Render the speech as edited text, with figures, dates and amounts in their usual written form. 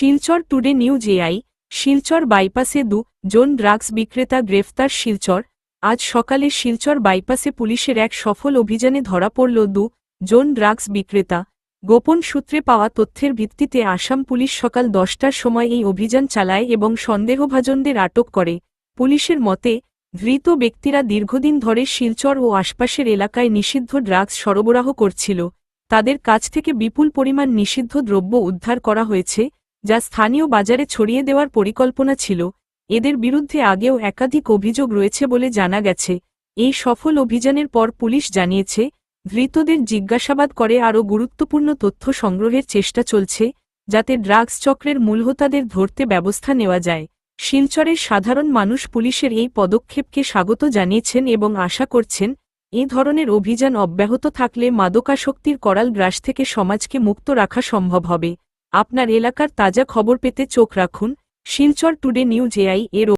Silchar today news AI. Silchar বাইপাসে জন drugs বিক্রেতা গ্রেফতার। শিলচর আজ সকালে শিলচর বাইপাসে পুলিশের এক সফল অভিযানে ধরা পড়ল জন ড্রাগস বিক্রেতা। গোপন সূত্রে পাওয়া তথ্যের ভিত্তিতে আসাম পুলিশ সকাল 10টার সময় এই অভিযান চালায় এবং সন্দেহভাজনদের আটক করে। পুলিশের মতে, ধৃত ব্যক্তিরা দীর্ঘদিন ধরে শিলচর ও আশপাশের এলাকায় নিষিদ্ধ ড্রাগস সরবরাহ করছিল। তাদের কাছ থেকে বিপুল পরিমাণ নিষিদ্ধ দ্রব্য উদ্ধার করা হয়েছে, যা স্থানীয় বাজারে ছড়িয়ে দেওয়ার পরিকল্পনা ছিল। এদের বিরুদ্ধে আগেও একাধিক অভিযোগ রয়েছে বলে জানা গেছে। এই সফল অভিযানের পর পুলিশ জানিয়েছে, ধৃতদের জিজ্ঞাসাবাদ করে আরও গুরুত্বপূর্ণ তথ্য সংগ্রহের চেষ্টা চলছে, যাতে ড্রাগস চক্রের মূলহোতাদের ধরতে ব্যবস্থা নেওয়া যায়। শিলচরের সাধারণ মানুষ পুলিশের এই পদক্ষেপকে স্বাগত জানিয়েছেন এবং আশা করছেন, এ ধরনের অভিযান অব্যাহত থাকলে মাদকাসক্তির করাল গ্রাস থেকে সমাজকে মুক্ত রাখা সম্ভব হবে। আপনার এলাকার তাজা খবর পেতে চোখ রাখুন শিলচর টুডে নিউজ এআই এর